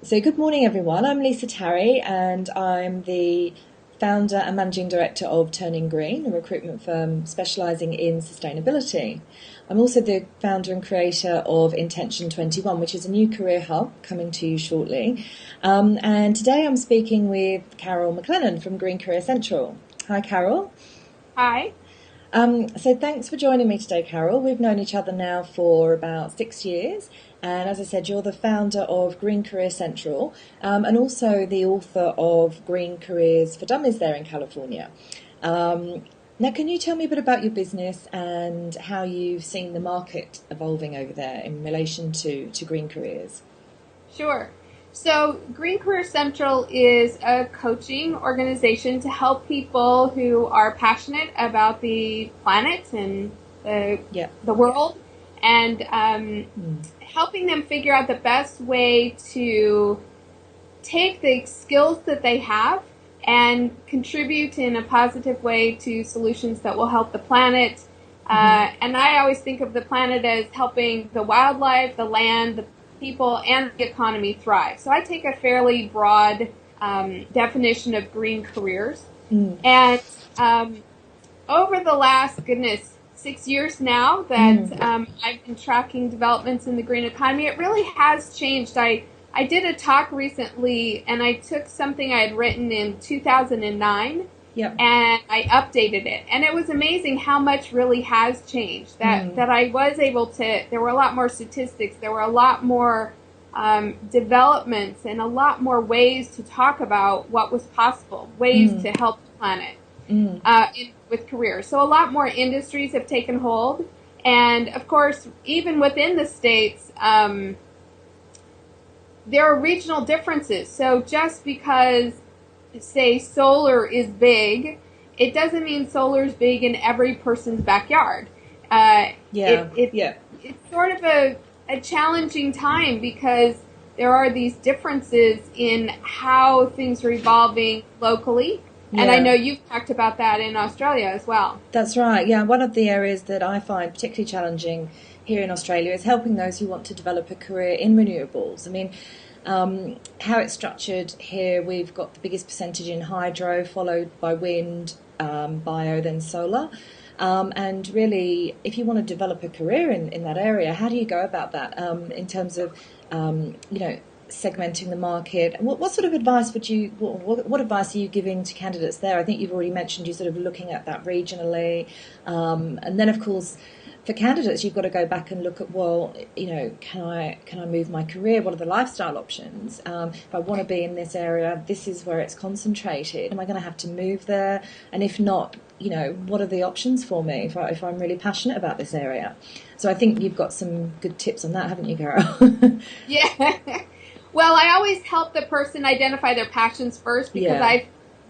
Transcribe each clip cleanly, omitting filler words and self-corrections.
So good morning, everyone. I'm Lisa Tarry, and I'm the founder and managing director of Turning Green, a recruitment firm specialising in sustainability. I'm also the founder and creator of Intention 21, which is a new career hub coming to you shortly. And today I'm speaking with Carol McLennan from Green Career Central. Hi, Carol. Hi. So thanks for joining me today, Carol. We've known each other now for about 6 years. And as I said, you're the founder of Green Career Central and also the author of Green Careers for Dummies there in California. Now, can you tell me a bit about your business and how you've seen the market evolving over there in relation to green careers? Sure. So Green Career Central is a coaching organization to help people who are passionate about the planet and the world, and helping them figure out the best way to take the skills that they have and contribute in a positive way to solutions that will help the planet. And I always think of the planet as helping the wildlife, the land, the people, and the economy thrive. So I take a fairly broad definition of green careers. And over the last, 6 years now that I've been tracking developments in the green economy, it really has changed. I did a talk recently, and I took something I had written in 2009, and I updated it. And it was amazing how much really has changed. That I was able to, there were a lot more statistics, there were a lot more developments, and a lot more ways to talk about what was possible, ways to help the planet with careers. So a lot more industries have taken hold. And of course, even within the states, there are regional differences. So just because, say, solar is big, it doesn't mean solar is big in every person's backyard. It's sort of a challenging time because there are these differences in how things are evolving locally. And I know you've talked about that in Australia as well. That's right. Yeah, one of the areas that I find particularly challenging here in Australia is helping those who want to develop a career in renewables. I mean, how it's structured here, we've got the biggest percentage in hydro, followed by wind, bio, then solar. And really, if you want to develop a career in that area, how do you go about that in terms of, segmenting the market? What sort of advice would you, what advice are you giving to candidates there? I think you've already mentioned you're sort of looking at that regionally. And then, of course, for candidates, you've got to go back and look at, can I move my career? What are the lifestyle options? If I want to be in this area, this is where it's concentrated. Am I going to have to move there? And if not, what are the options for me if I'm really passionate about this area? So I think you've got some good tips on that, haven't you, Carol? Yeah. Well, I always help the person identify their passions first because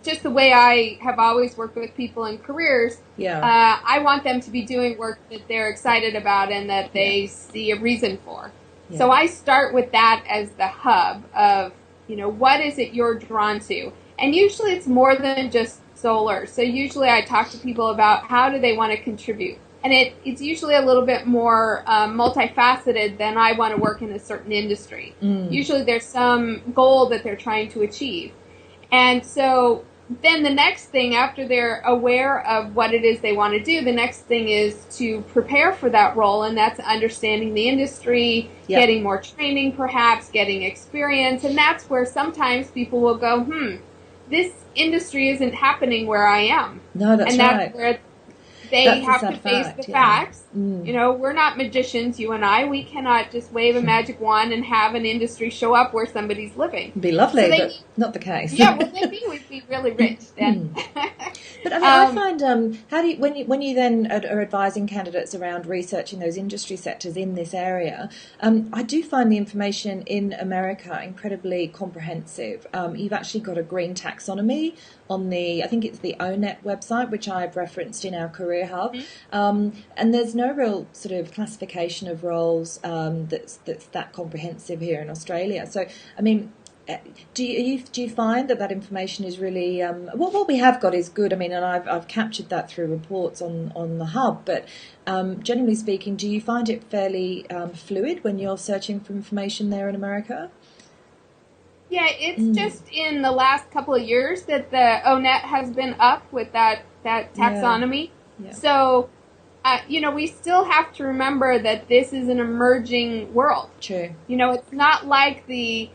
just the way I have always worked with people in careers, I want them to be doing work that they're excited about and that they see a reason for. So I start with that as the hub of, what is it you're drawn to? And usually it's more than just solar. So usually I talk to people about how do they want to contribute. And it's usually a little bit more multifaceted than I want to work in a certain industry. Usually there's some goal that they're trying to achieve. And so then the next thing, after they're aware of what it is they want to do, the next thing is to prepare for that role, and that's understanding the industry, getting more training perhaps, getting experience. And that's where sometimes people will go, this industry isn't happening where I am. No, that's right. And that's where they have to face the facts. We're not magicians, you and I. We cannot just wave a magic wand and have an industry show up where somebody's living. It'd be lovely, but not the case. We'd be really rich then. But I mean, I find how do you, when you then are advising candidates around researching those industry sectors in this area, I do find the information in America incredibly comprehensive. You've actually got a green taxonomy on I think it's the ONET website, which I've referenced in our career hub, and there's no real sort of classification of roles that's that comprehensive here in Australia. So, I mean, do you find that information is really what we have got is good? I mean, and I've captured that through reports on the hub. But generally speaking, do you find it fairly fluid when you're searching for information there in America? Yeah, it's just in the last couple of years that the ONET has been up with that taxonomy. Yeah. So, we still have to remember that this is an emerging world. True. It's not like the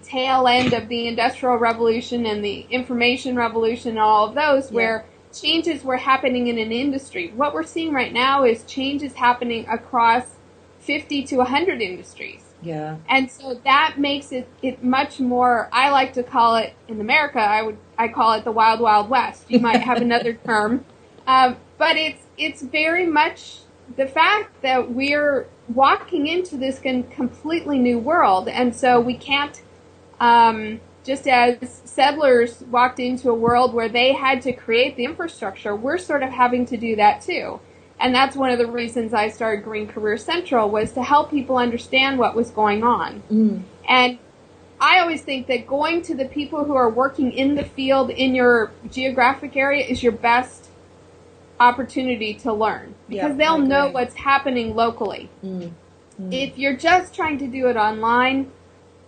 tail end of the Industrial Revolution and the Information Revolution and all of those where changes were happening in an industry. What we're seeing right now is changes happening across 50 to 100 industries. Yeah. And so that makes it much more, I like to call it, in America, I call it the Wild Wild West. You might have another term. But it's very much the fact that we're walking into this completely new world. And so we can't, just as settlers walked into a world where they had to create the infrastructure, we're sort of having to do that too. And that's one of the reasons I started Green Career Central, was to help people understand what was going on. And I always think that going to the people who are working in the field in your geographic area is your best opportunity to learn, because they'll know what's happening locally. If you're just trying to do it online,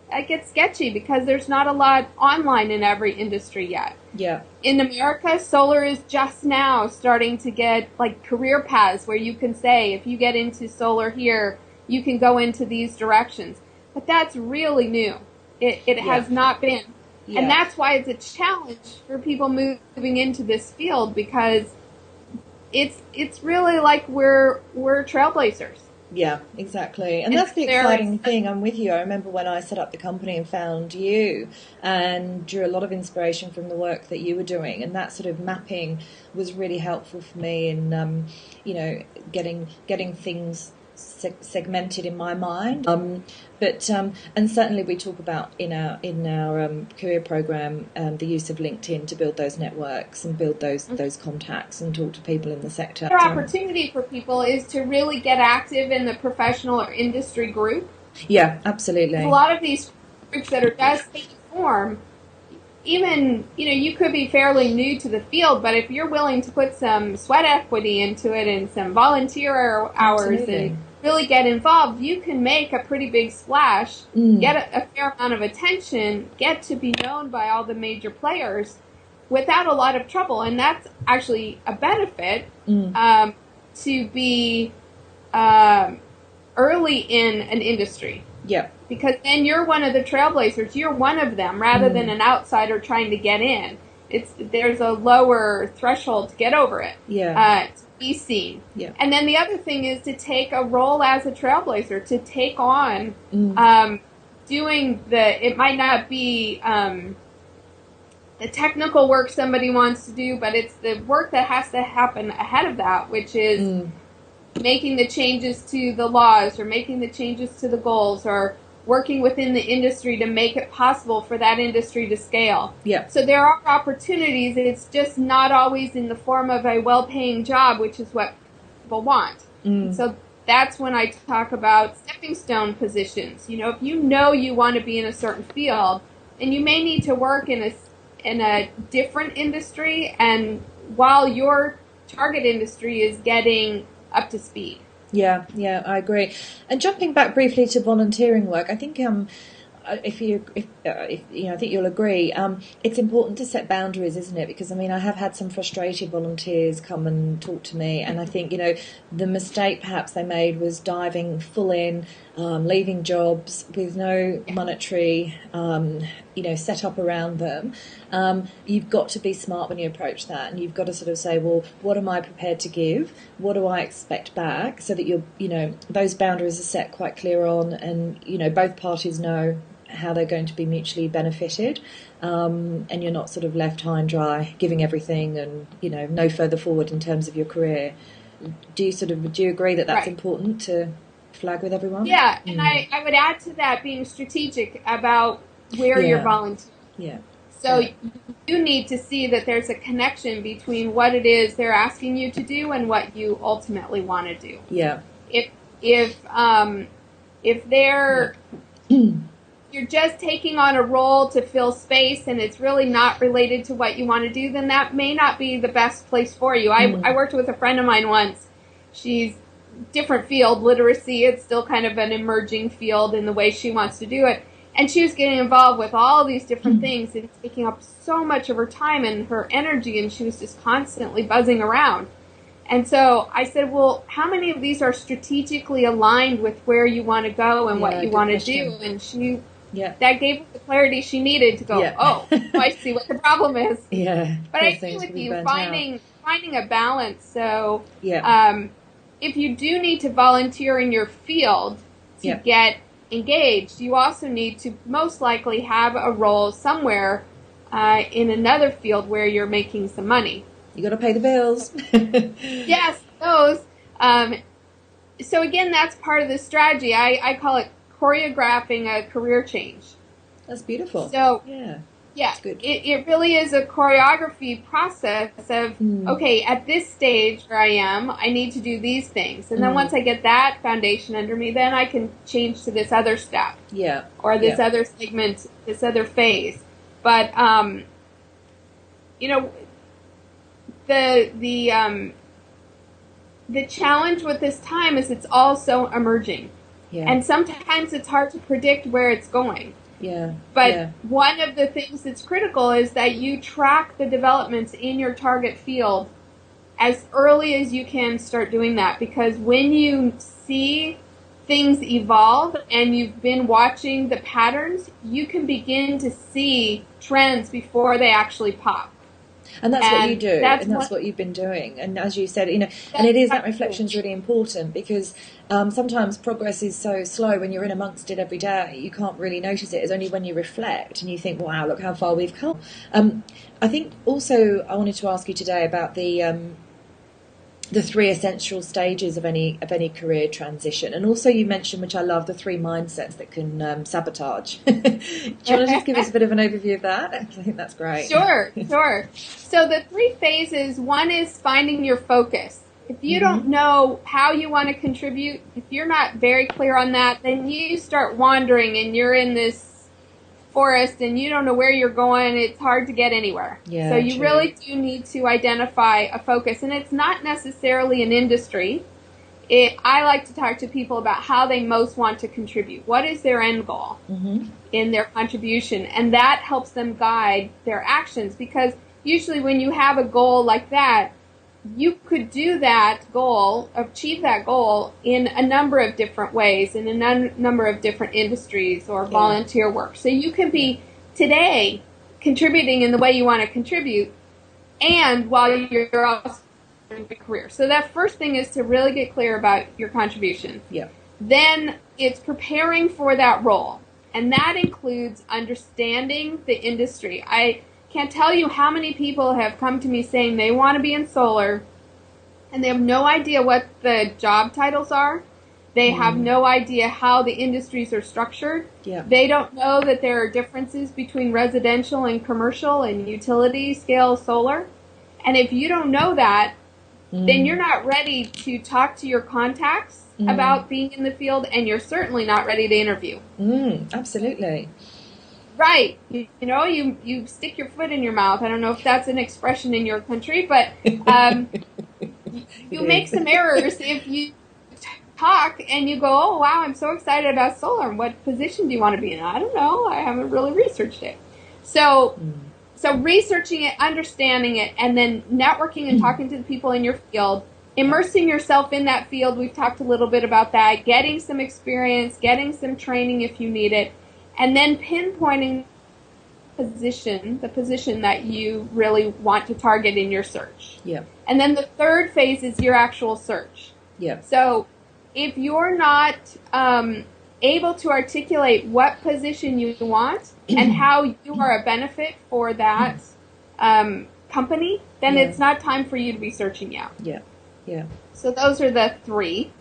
that gets sketchy because there's not a lot online in every industry yet. Yeah. In America, solar is just now starting to get like career paths where you can say, if you get into solar here, you can go into these directions. But that's really new. It has not been. Yeah. And that's why it's a challenge for people moving into this field, because it's really like we're trailblazers. Yeah, exactly. And that's the exciting thing. I'm with you. I remember when I set up the company and found you and drew a lot of inspiration from the work that you were doing. And that sort of mapping was really helpful for me in, getting things segmented in my mind. And certainly we talk about in our career program the use of LinkedIn to build those networks and build those contacts and talk to people in the sector. The opportunity for people is to really get active in the professional or industry group. Yeah, absolutely. There's a lot of these groups that are just taking form. Even, you could be fairly new to the field, but if you're willing to put some sweat equity into it and some volunteer hours and really get involved, you can make a pretty big splash, get a fair amount of attention, get to be known by all the major players without a lot of trouble. And that's actually a benefit to be early in an industry. Yeah. Because then you're one of the trailblazers. You're one of them rather than an outsider trying to get in. There's a lower threshold to get over it. Yeah. To be seen. Yeah. And then the other thing is to take a role as a trailblazer, to take on doing it might not be the technical work somebody wants to do, but it's the work that has to happen ahead of that, which is making the changes to the laws or making the changes to the goals or working within the industry to make it possible for that industry to scale. Yeah. So there are opportunities. It's just not always in the form of a well-paying job, which is what people want. So that's when I talk about stepping stone positions. If you want to be in a certain field, then you may need to work in a different industry, and while your target industry is getting up to speed. Yeah, I agree. And jumping back briefly to volunteering work, I think I think you'll agree. It's important to set boundaries, isn't it? Because I have had some frustrated volunteers come and talk to me, and I think the mistake perhaps they made was diving full in, leaving jobs with no monetary set up around them. You've got to be smart when you approach that, and you've got to sort of say, well, what am I prepared to give? What do I expect back? So that those boundaries are set quite clear on, and both parties know how they're going to be mutually benefited, and you're not sort of left high and dry, giving everything and no further forward in terms of your career. Do you agree that that's important to flag with everyone? Yeah, and I would add to that being strategic about where you're volunteering. Yeah. So you need to see that there's a connection between what it is they're asking you to do and what you ultimately want to do. Yeah. If they're you're just taking on a role to fill space and it's really not related to what you want to do, then that may not be the best place for you. I worked with a friend of mine once. She's different field, literacy. It's still kind of an emerging field in the way she wants to do it. And she was getting involved with all these different things and taking up so much of her time and her energy, and she was just constantly buzzing around. And so I said, well, how many of these are strategically aligned with where you want to go and what you want to do? And she, that gave her the clarity she needed to go, oh, I see what the problem is. But I agree with you, finding a balance. So if you do need to volunteer in your field to get engaged, you also need to most likely have a role somewhere in another field where you're making some money. You got to pay the bills. Yes, those. So again, that's part of the strategy. I call it choreographing a career change. That's beautiful. So it really is a choreography process of, okay, at this stage where I am, I need to do these things. And then once I get that foundation under me, then I can change to this other step. Or this other segment, this other phase. But, the challenge with this time is it's all so emerging. And sometimes it's hard to predict where it's going. But one of the things that's critical is that you track the developments in your target field as early as you can. Start doing that, because when you see things evolve and you've been watching the patterns, you can begin to see trends before they actually pop. And that's what you do, and that's what you've been doing. And as you said, and it is, that reflection is really important, because sometimes progress is so slow when you're in amongst it every day. You can't really notice it. It's only when you reflect and you think, wow, look how far we've come. I think also I wanted to ask you today about the three essential stages of any career transition, and also you mentioned, which I love, the three mindsets that can sabotage. Do you want to just give us a bit of an overview of that? I think that's great. Sure. So the three phases, one is finding your focus. If you don't know how you want to contribute, if you're not very clear on that, then you start wandering and you're in this forest and you don't know where you're going. It's hard to get anywhere. So you really do need to identify a focus, and it's not necessarily an industry. I like to talk to people about how they most want to contribute. What is their end goal in their contribution? And that helps them guide their actions, because usually when you have a goal like that, you could do that goal, achieve that goal in a number of different ways, in a number of different industries or volunteer work. So you can be today contributing in the way you want to contribute, and while you're also in your career. So that first thing is to really get clear about your contribution. Then it's preparing for that role, and that includes understanding the industry. I can't tell you how many people have come to me saying they want to be in solar, and they have no idea what the job titles are. They have no idea how the industries are structured. They don't know that there are differences between residential and commercial and utility scale solar. And if you don't know that, then you're not ready to talk to your contacts about being in the field, and you're certainly not ready to interview. Absolutely. Right. You stick your foot in your mouth. I don't know if that's an expression in your country, but you make some errors if you talk and you go, oh, wow, I'm so excited about solar. What position do you want to be in? I don't know. I haven't really researched it. So researching it, understanding it, and then networking and talking to the people in your field, immersing yourself in that field. We've talked a little bit about that, getting some experience, getting some training if you need it. And then pinpointing the position that you really want to target in your search. And then the third phase is your actual search. So if you're not able to articulate what position you want and how you are a benefit for that company, then it's not time for you to be searching out. So those are the three.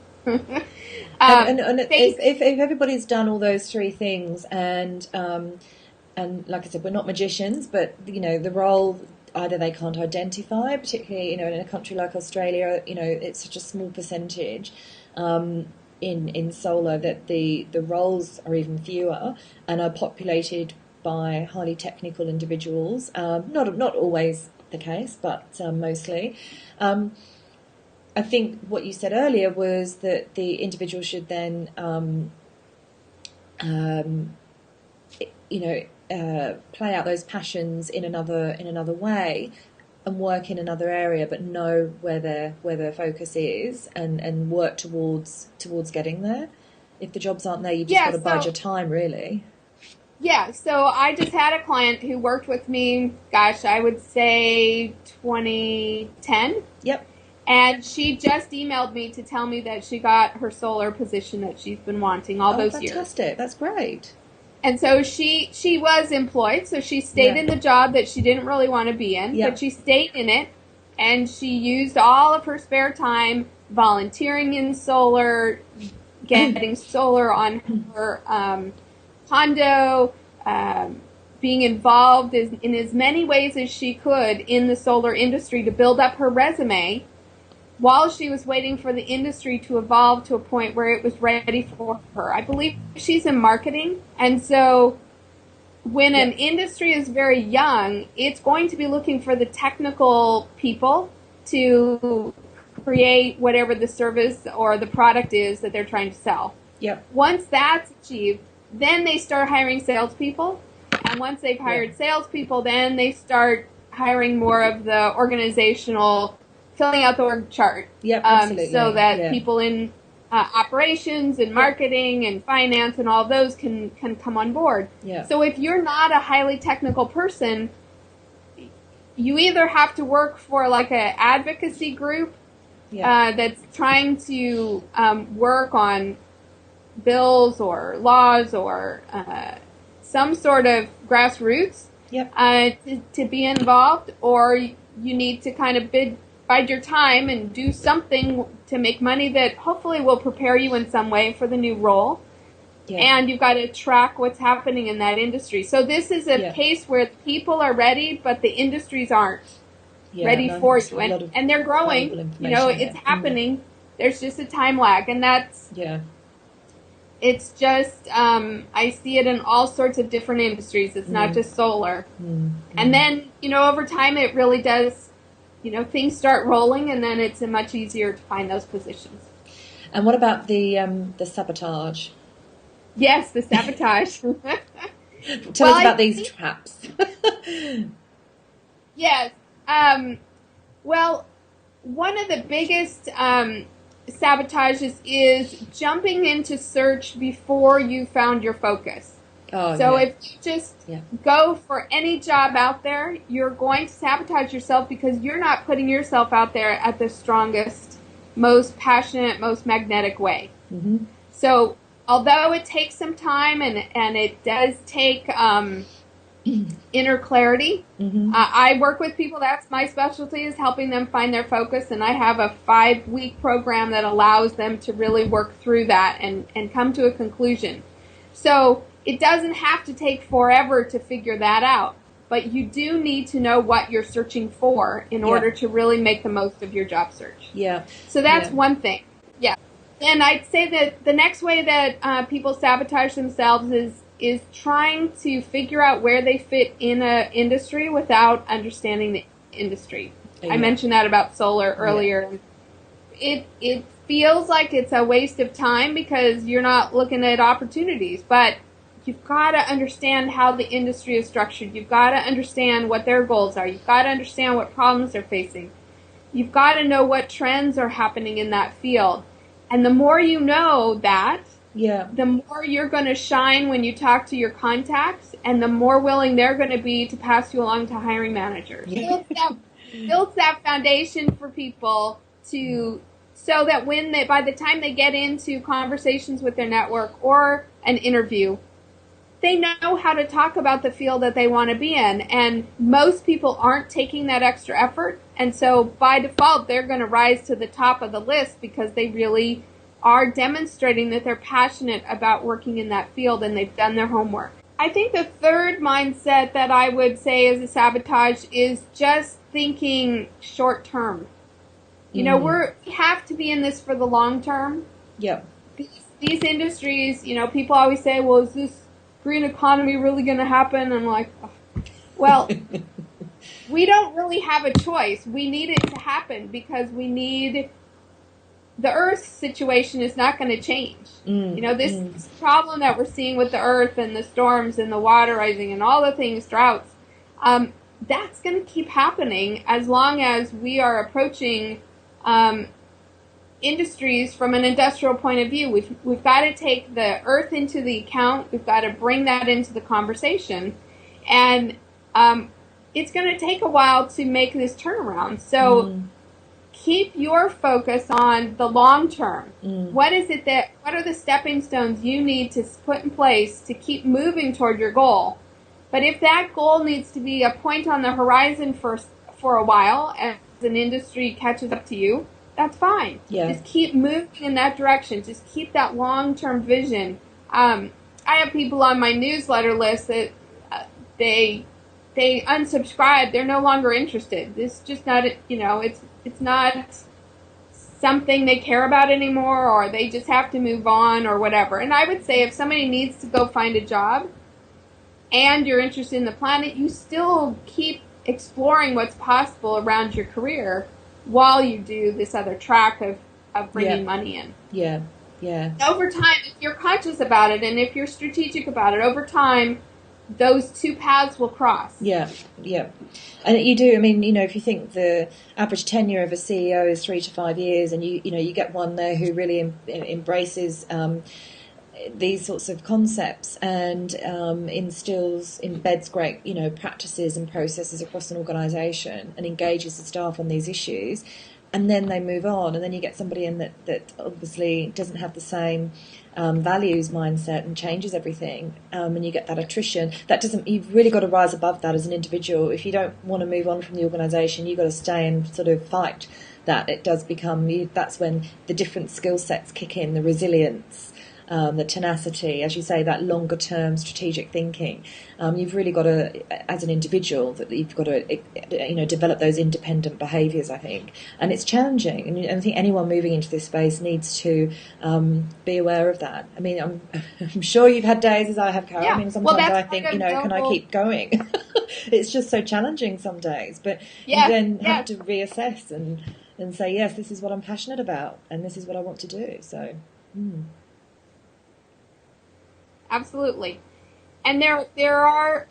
And if everybody's done all those three things, and like I said, we're not magicians, but the role either they can't identify, particularly in a country like Australia, it's such a small percentage in solar that the roles are even fewer and are populated by highly technical individuals. Not always the case, but mostly. I think what you said earlier was that the individual should then play out those passions in another way and work in another area, but know where their focus is and work towards getting there. If the jobs aren't there, you've just got to bide your time, really. Yeah, so I just had a client who worked with me, gosh, I would say 2010. Yep. And she just emailed me to tell me that she got her solar position that she's been wanting all those years. Fantastic. That's great. And so she was employed, so she stayed in the job that she didn't really want to be in, but she stayed in it, and she used all of her spare time volunteering in solar, getting solar on her condo, being involved in as many ways as she could in the solar industry to build up her resume while she was waiting for the industry to evolve to a point where it was ready for her. I believe she's in marketing, and so when an industry is very young, it's going to be looking for the technical people to create whatever the service or the product is that they're trying to sell. Yep. Once that's achieved, then they start hiring salespeople, and once they've hired salespeople, then they start hiring more of the organizational, filling out the org chart. Yep, absolutely. So that people in operations and marketing and finance and all those can come on board. Yeah. So if you're not a highly technical person, you either have to work for like an advocacy group that's trying to work on bills or laws or some sort of grassroots to be involved, or you need to kind of bide your time and do something to make money that hopefully will prepare you in some way for the new role. Yeah. And you've got to track what's happening in that industry. So this is a case where people are ready, but the industries aren't ready for you. And they're growing. It's happening. There's just a time lag. And that's... It's just, I see it in all sorts of different industries. It's not just solar. And then, over time it really does, things start rolling, and then it's much easier to find those positions. And what about the sabotage? Yes, the sabotage. Tell us about these traps. Yes. Well, one of the biggest sabotages is jumping into search before you found your focus. If you just go for any job out there, you're going to sabotage yourself because you're not putting yourself out there at the strongest, most passionate, most magnetic way. Mm-hmm. So although it takes some time and it does take inner clarity, I work with people. That's my specialty, is helping them find their focus, and I have a 5-week program that allows them to really work through that and come to a conclusion. So it doesn't have to take forever to figure that out, but you do need to know what you're searching for in order to really make the most of your job search. Yeah. So that's one thing. Yeah. And I'd say that the next way that people sabotage themselves is trying to figure out where they fit in an industry without understanding the industry. I mentioned that about solar earlier. It feels like it's a waste of time because you're not looking at opportunities, but you've got to understand how the industry is structured. You've got to understand what their goals are. You've got to understand what problems they're facing. You've got to know what trends are happening in that field. And the more you know that, the more you're going to shine when you talk to your contacts, and the more willing they're going to be to pass you along to hiring managers. Builds that foundation for people so that by the time they get into conversations with their network or an interview, they know how to talk about the field that they want to be in. And most people aren't taking that extra effort. And so by default, they're going to rise to the top of the list because they really are demonstrating that they're passionate about working in that field and they've done their homework. I think the third mindset that I would say is a sabotage is just thinking short term. We have to be in this for the long term. Yeah. These industries, people always say, well, is this green economy really going to happen? I'm like, oh. Well, we don't really have a choice. We need it to happen because we need the Earth situation is not going to change. This problem that we're seeing with the Earth and the storms and the water rising and all the things, droughts, that's going to keep happening as long as we are approaching industries from an industrial point of view. We've got to take the Earth into the account. We've got to bring that into the conversation. And it's going to take a while to make this turnaround. So keep your focus on the long term. What are the stepping stones you need to put in place to keep moving toward your goal? But if that goal needs to be a point on the horizon for a while as an industry catches up to you, that's fine. Yeah. Just keep moving in that direction. Just keep that long-term vision. I have people on my newsletter list that they unsubscribe. They're no longer interested. It's just not, it's not something they care about anymore, or they just have to move on or whatever. And I would say if somebody needs to go find a job and you're interested in the planet, you still keep exploring what's possible around your career while you do this other track of bringing money in. Yeah, yeah. Over time, if you're conscious about it and if you're strategic about it, over time, those two paths will cross. Yeah, yeah. And you do, I mean, if you think the average tenure of a CEO is 3 to 5 years, and you get one there who really embraces these sorts of concepts and embeds great, practices and processes across an organisation and engages the staff on these issues, and then they move on, and then you get somebody in that obviously doesn't have the same values mindset and changes everything, and you get that attrition. You've really got to rise above that as an individual. If you don't want to move on from the organisation, you've got to stay and sort of fight that. It does become, that's when the different skill sets kick in, the resilience, the tenacity, as you say, that longer term strategic thinking. You've really got to, as an individual, that you've got to, develop those independent behaviours, I think. And it's challenging. And I think anyone moving into this space needs to be aware of that. I mean, I'm sure you've had days, as I have, Carol. Yeah. I mean, sometimes I think, can I keep going? It's just so challenging some days. But you then have to reassess and say, yes, this is what I'm passionate about, and this is what I want to do. So. Absolutely. And there are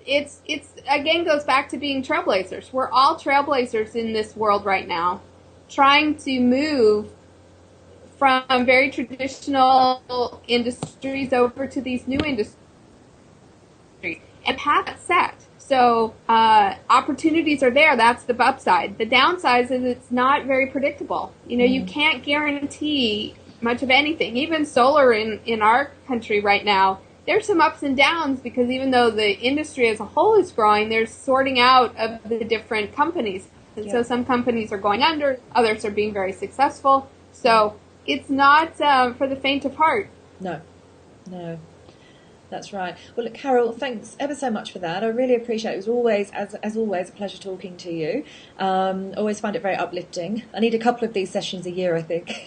it's again goes back to being trailblazers. We're all trailblazers in this world right now, trying to move from very traditional industries over to these new industries and path that's set. So opportunities are there. That's the upside. The downside is it's not very predictable. You can't guarantee much of anything. Even solar in our country right now, there's some ups and downs, because even though the industry as a whole is growing, there's sorting out of the different companies. And so some companies are going under, others are being very successful. So it's not for the faint of heart. No. That's right. Well, look, Carol, thanks ever so much for that. I really appreciate it. It was always, as always, a pleasure talking to you. Always find it very uplifting. I need a couple of these sessions a year, I think.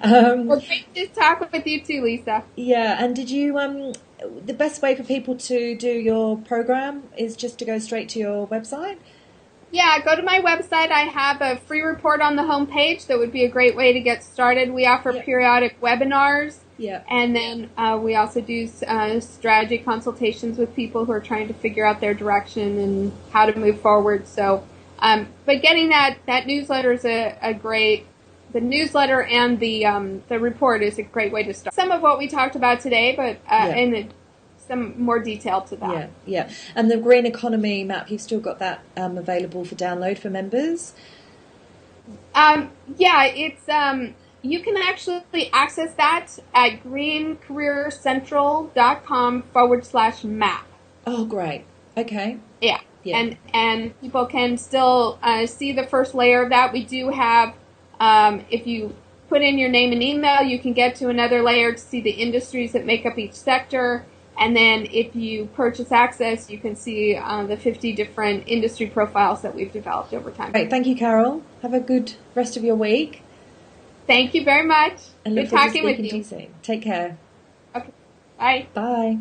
Well, great to talk with you too, Lisa. Yeah, and did you, the best way for people to do your program is just to go straight to your website? Yeah, go to my website. I have a free report on the homepage. That would be a great way to get started. We offer periodic webinars. Yeah. And then we also do strategy consultations with people who are trying to figure out their direction and how to move forward. So, but getting that newsletter is a great. The newsletter and the report is a great way to start. Some of what we talked about today, but and some more detail to that. Yeah. And the green economy map, you've still got that available for download for members? It's you can actually access that at GreenCareerCentral.com/map. Oh, great. Okay. Yeah. And people can still see the first layer of that. We do have. If you put in your name and email, you can get to another layer to see the industries that make up each sector. And then if you purchase access, you can see the 50 different industry profiles that we've developed over time. Great. Thank you, Carol. Have a good rest of your week. Thank you very much. And good talking with you. Take care. Okay. Bye. Bye.